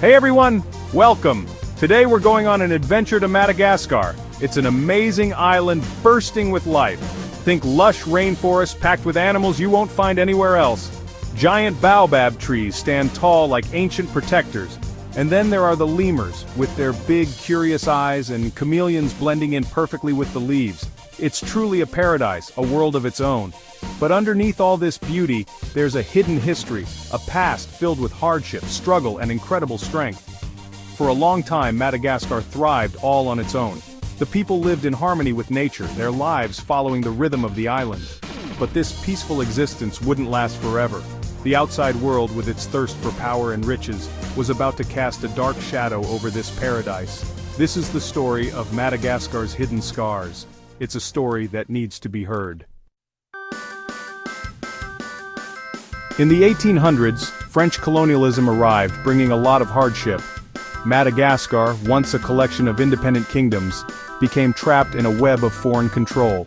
Hey everyone, welcome! Today we're going on an adventure to Madagascar. It's an amazing island bursting with life. Think lush rainforest packed with animals you won't find anywhere else. Giant baobab trees stand tall like ancient protectors. And then there are the lemurs, with their big, curious eyes and chameleons blending in perfectly with the leaves. It's truly a paradise, a world of its own. But underneath all this beauty, there's a hidden history, a past filled with hardship, struggle, and incredible strength. For a long time, Madagascar thrived all on its own. The people lived in harmony with nature, their lives following the rhythm of the island. But this peaceful existence wouldn't last forever. The outside world, with its thirst for power and riches, was about to cast a dark shadow over this paradise. This is the story of Madagascar's hidden scars. It's a story that needs to be heard. In the 1800s, French colonialism arrived, bringing a lot of hardship. Madagascar, once a collection of independent kingdoms, became trapped in a web of foreign control.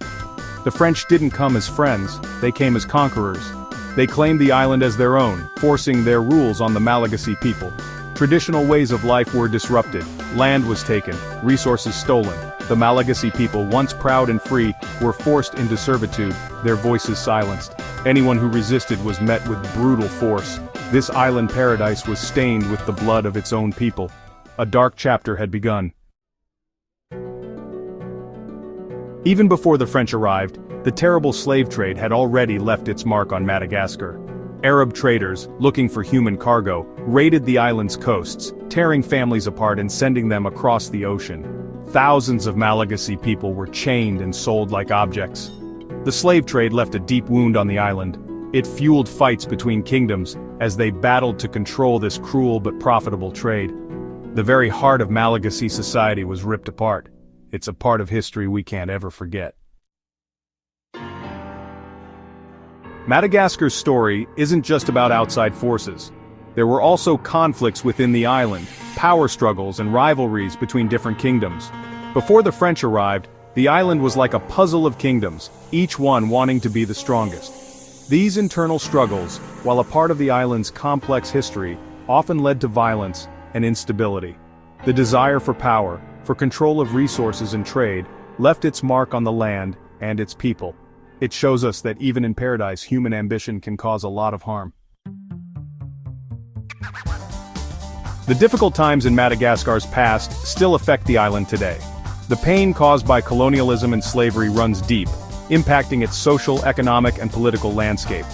The French didn't come as friends, they came as conquerors. They claimed the island as their own, forcing their rules on the Malagasy people. Traditional ways of life were disrupted, land was taken, resources stolen. The Malagasy people, once proud and free, were forced into servitude, their voices silenced. Anyone who resisted was met with brutal force. This island paradise was stained with the blood of its own people. A dark chapter had begun. Even before the French arrived, the terrible slave trade had already left its mark on Madagascar. Arab traders, looking for human cargo, raided the island's coasts, tearing families apart and sending them across the ocean. Thousands of Malagasy people were chained and sold like objects. The slave trade left a deep wound on the island. It fueled fights between kingdoms as they battled to control this cruel but profitable trade. The very heart of Malagasy society was ripped apart. It's a part of history we can't ever forget. Madagascar's story isn't just about outside forces. There were also conflicts within the island, power struggles and rivalries between different kingdoms. Before the French arrived, the island was like a puzzle of kingdoms, each one wanting to be the strongest. These internal struggles, while a part of the island's complex history, often led to violence and instability. The desire for power, for control of resources and trade, left its mark on the land and its people. It shows us that even in paradise, human ambition can cause a lot of harm. The difficult times in Madagascar's past still affect the island today. The pain caused by colonialism and slavery runs deep, impacting its social, economic, and political landscape.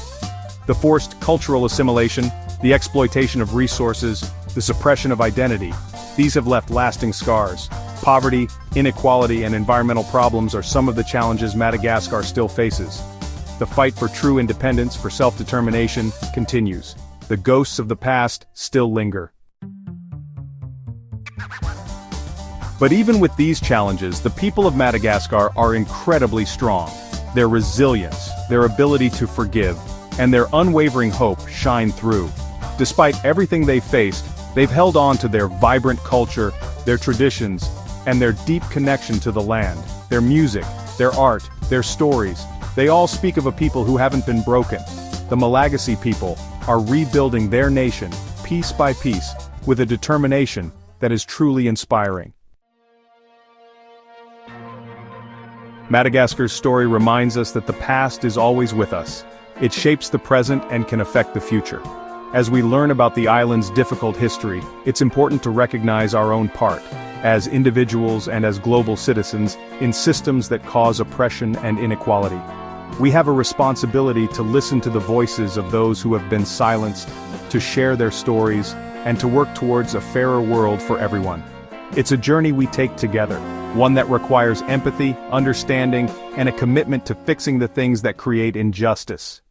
The forced cultural assimilation, the exploitation of resources, the suppression of identity, these have left lasting scars. Poverty, inequality, and environmental problems are some of the challenges Madagascar still faces. The fight for true independence, for self-determination, continues. The ghosts of the past still linger. But even with these challenges, the people of Madagascar are incredibly strong. Their resilience, their ability to forgive, and their unwavering hope shine through. Despite everything they've faced, they've held on to their vibrant culture, their traditions, and their deep connection to the land. Their music, their art, their stories, they all speak of a people who haven't been broken. The Malagasy people are rebuilding their nation, piece by piece, with a determination that is truly inspiring. Madagascar's story reminds us that the past is always with us. It shapes the present and can affect the future. As we learn about the island's difficult history, it's important to recognize our own part, as individuals and as global citizens, in systems that cause oppression and inequality. We have a responsibility to listen to the voices of those who have been silenced, to share their stories, and to work towards a fairer world for everyone. It's a journey we take together, one that requires empathy, understanding, and a commitment to fixing the things that create injustice.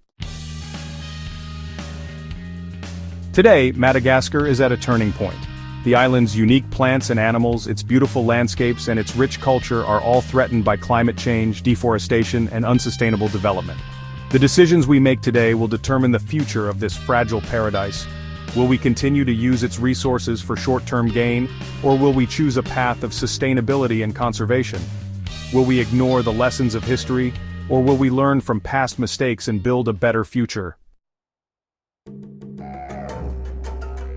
Today, Madagascar is at a turning point. The island's unique plants and animals, its beautiful landscapes, and its rich culture are all threatened by climate change, deforestation, and unsustainable development. The decisions we make today will determine the future of this fragile paradise. Will we continue to use its resources for short-term gain, or will we choose a path of sustainability and conservation? Will we ignore the lessons of history, or will we learn from past mistakes and build a better future?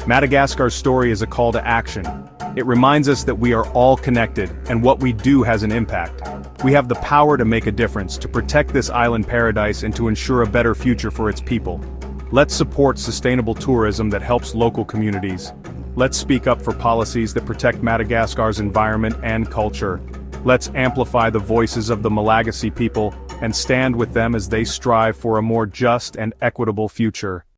Madagascar's story is a call to action. It reminds us that we are all connected, and what we do has an impact. We have the power to make a difference, to protect this island paradise and to ensure a better future for its people. Let's support sustainable tourism that helps local communities. Let's speak up for policies that protect Madagascar's environment and culture. Let's amplify the voices of the Malagasy people and stand with them as they strive for a more just and equitable future.